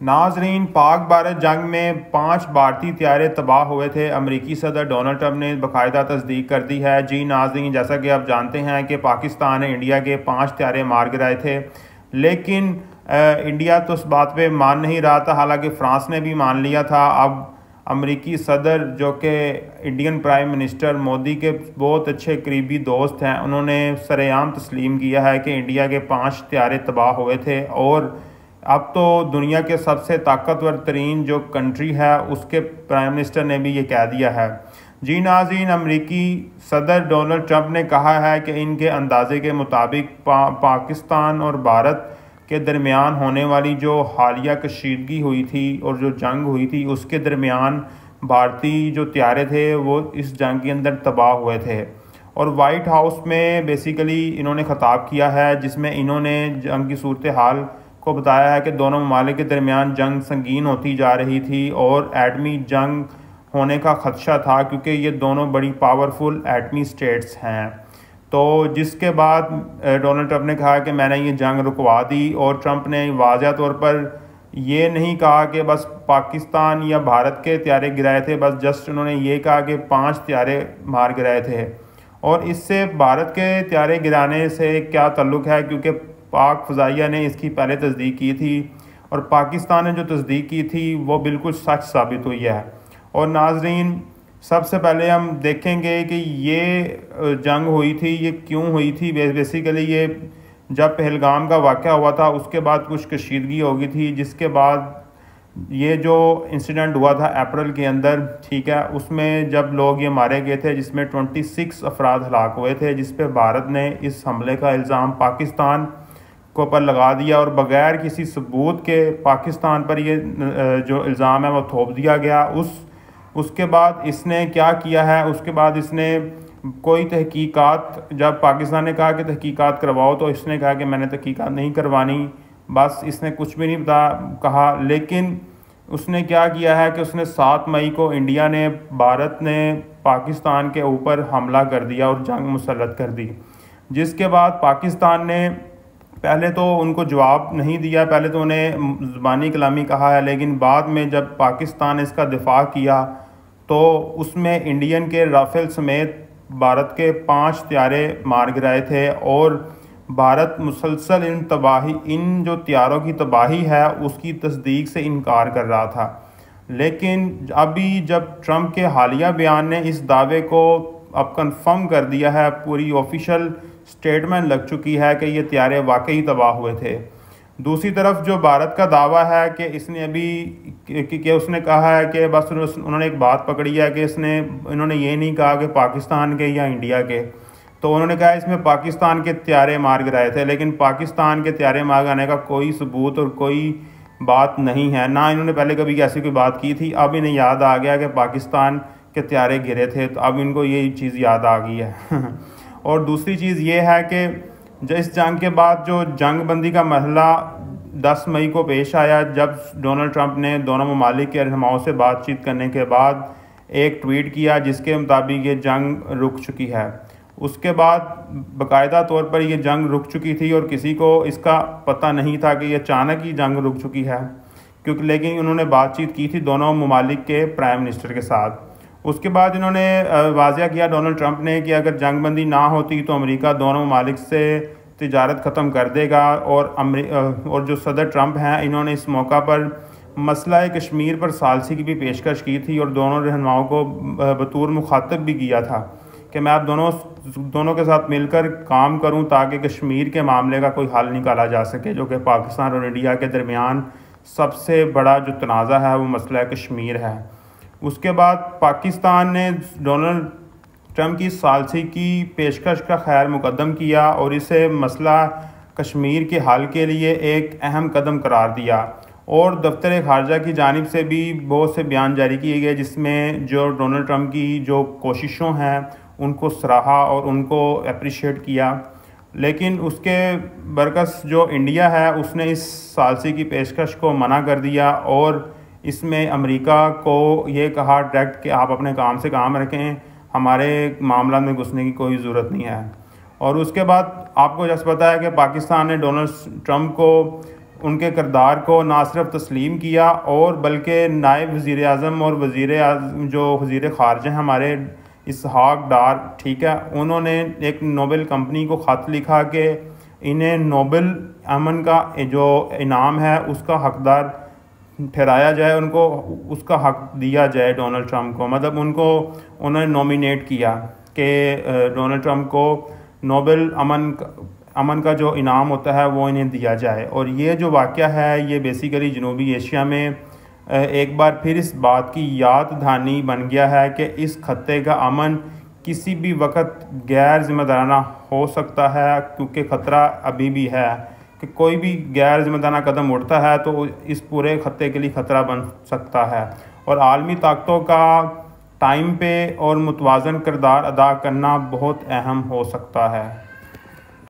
नाजरीन, पाक भारत जंग में 5 भारतीय त्यारे तबाह हुए थे। अमरीकी सदर डोनाल्ड ट्रंप ने बाकायदा तस्दीक कर दी है। जी नाजरीन, जैसा कि आप जानते हैं कि पाकिस्तान ने इंडिया के 5 त्यारे मार गिराए थे, लेकिन इंडिया तो इस बात पे मान नहीं रहा था। हालांकि फ्रांस ने भी मान लिया था। अब अमरीकी सदर, जो कि इंडियन प्राइम मिनिस्टर मोदी के बहुत अच्छे करीबी दोस्त हैं, उन्होंने सरेआम तस्लीम किया है कि इंडिया के 5 त्यारे तबाह हुए थे। और अब तो दुनिया के सबसे ताकतवर तरीन जो कंट्री है उसके प्राइम मिनिस्टर ने भी ये कह दिया है। जी नाज़रीन, अमरीकी सदर डोनाल्ड ट्रंप ने कहा है कि इनके अंदाजे के मुताबिक पाकिस्तान और भारत के दरमियान होने वाली जो हालिया कशीदगी हुई थी और जो जंग हुई थी, उसके दरमियान भारतीय जो त्यारे थे वो इस जंग के अंदर तबाह हुए थे। और वाइट हाउस में बेसिकली इन्होंने ख़ताब किया है, जिसमें इन्होंने जंग की सूरत हाल को बताया है कि दोनों ममालिक के दरमियान जंग संगीन होती जा रही थी और एटमी जंग होने का ख़दशा था, क्योंकि ये दोनों बड़ी पावरफुल एटमी स्टेट्स हैं। तो जिसके बाद डोनाल्ड ट्रंप ने कहा कि मैंने ये जंग रुकवा दी। और ट्रंप ने वाज़ह तौर पर ये नहीं कहा कि बस पाकिस्तान या भारत के त्यारे गिराए थे, बस जस्ट उन्होंने ये कहा कि 5 त्यारे मार गिराए थे। और इससे भारत के त्यारे गिराने से क्या ताल्लुक़ है, क्योंकि पाक फ़ज़ाइया ने इसकी पहले तस्दीक की थी और पाकिस्तान ने जो तस्दीक की थी वो बिल्कुल सच साबित हुई है। और नाजरीन, सबसे पहले हम देखेंगे कि ये जंग हुई थी, ये क्यों हुई थी। बेसिकली ये जब पहलगाम का वाक़या हुआ था उसके बाद कुछ कशीदगी हो गई थी, जिसके बाद ये जो इंसिडेंट हुआ था अप्रैल के अंदर, ठीक है, उसमें जब लोग ये मारे गए थे, जिसमें 26 अफराद हलाक हुए थे, जिस पे भारत ने इस हमले का इल्ज़ाम पाकिस्तान को पर लगा दिया और बग़ैर किसी सबूत के पाकिस्तान पर ये जो इल्ज़ाम है वो थोप दिया गया। उसके बाद इसने क्या किया है, उसके बाद इसने कोई तहकीकात, जब पाकिस्तान ने कहा कि तहकीकात करवाओ, तो इसने कहा कि मैंने तहकीकात नहीं करवानी, बस इसने कुछ भी नहीं कहा। लेकिन उसने क्या किया है कि उसने 7 मई को इंडिया ने, भारत ने पाकिस्तान के ऊपर हमला कर दिया और जंग मुसल्लत कर दी। जिसके बाद पाकिस्तान ने पहले तो उनको जवाब नहीं दिया, पहले तो उन्हें ज़बानी कलामी कहा है, लेकिन बाद में जब पाकिस्तान ने इसका दिफा किया तो उसमें इंडियन के राफेल समेत भारत के 5 त्यारे मार गिराए थे। और भारत मुसलसल इन जो त्यारों की तबाही है उसकी तस्दीक से इनकार कर रहा था। लेकिन अभी जब ट्रंप के हालिया बयान ने इस दावे को अब कंफर्म कर दिया है, पूरी ऑफिशियल स्टेटमेंट लग चुकी है कि ये त्यारे वाकई तबाह हुए थे। दूसरी तरफ जो भारत का दावा है कि इसने अभी कि उसने कहा है कि बस उन्होंने एक बात पकड़ी है कि इन्होंने ये नहीं कहा कि पाकिस्तान के या इंडिया के, तो उन्होंने कहा इसमें पाकिस्तान के त्यारे मार गिराए थे, लेकिन पाकिस्तान के त्यारे मार गिराने का कोई सबूत और कोई बात नहीं है, ना इन्होंने पहले कभी ऐसी कोई बात की थी। अब इन्हें याद आ गया कि पाकिस्तान के त्यारे गिरे थे, तो अब इनको ये चीज़ याद आ गई है। और दूसरी चीज़ ये है कि इस जंग के बाद जो जंग बंदी का मसला 10 मई को पेश आया, जब डोनाल्ड ट्रंप ने दोनों ममालिक के रहनुमाओं से बातचीत करने के बाद एक ट्वीट किया जिसके मुताबिक ये जंग रुक चुकी है। उसके बाद बाकायदा तौर पर ये जंग रुक चुकी थी और किसी को इसका पता नहीं था कि ये अचानक ही जंग रुक चुकी है, क्योंकि लेकिन उन्होंने बातचीत की थी दोनों ममालिक के प्राइम मिनिस्टर के साथ। उसके बाद इन्होंने वाज़ह किया डोनाल्ड ट्रंप ने कि अगर जंग बंदी ना होती तो अमेरिका दोनों ममालिक से तिजारत ख़त्म कर देगा। और जो सदर ट्रंप हैं, इन्होंने इस मौका पर मसला कश्मीर पर सालसी की भी पेशकश की थी और दोनों रहनुमाओं को बतौर मुखातब भी किया था कि मैं आप दोनों के साथ मिलकर काम करूं ताकि कश्मीर के मामले का कोई हल निकाला जा सके, जो कि पाकिस्तान और इंडिया के दरमियान सबसे बड़ा जो तनाज़ा है वो मसला कश्मीर है। उसके बाद पाकिस्तान ने डोनाल्ड ट्रंप की सालसी की पेशकश का खैर मुकदम किया और इसे मसला कश्मीर के हल के लिए एक अहम कदम करार दिया। और दफ्तर खारजा की जानिब से भी बहुत से बयान जारी किए गए, जिसमें जो डोनाल्ड ट्रंप की जो कोशिशों हैं उनको सराहा और उनको अप्रिशिएट किया। लेकिन उसके बरकस जो इंडिया है उसने इस सालसी की पेशकश को मना कर दिया और इसमें अमेरिका को ये कहा डायरेक्ट कि आप अपने काम से काम रखें, हमारे मामला में घुसने की कोई ज़रूरत नहीं है। और उसके बाद आपको जैसे पता है कि पाकिस्तान ने डोनाल्ड ट्रंप को उनके किरदार को ना सिर्फ तस्लीम किया और बल्कि नायब वज़ीर आज़म और जो वज़ीर ख़ारजा हैं हमारे इसहाक डार, ठीक है, उन्होंने एक नोबेल कंपनी को ख़त लिखा कि इन्हें नोबेल अमन का जो इनाम है उसका हकदार ठहराया जाए, उनको उसका हक दिया जाए डोनाल्ड ट्रंप को। मतलब उनको उन्होंने नॉमिनेट किया कि डोनाल्ड ट्रंप को नोबेल अमन का जो इनाम होता है वो इन्हें दिया जाए। और ये जो वाक़या है ये बेसिकली जनूबी एशिया में एक बार फिर इस बात की याद दहानी बन गया है कि इस खत्ते का अमन किसी भी वक्त गैर जिम्मेदाराना हो सकता है, क्योंकि ख़तरा अभी भी है कि कोई भी गैर जिम्मेदाराना कदम उठता है तो इस पूरे खत्ते के लिए ख़तरा बन सकता है। और आलमी ताकतों का टाइम पे और मुतवाज़न किरदार अदा करना बहुत अहम हो सकता है।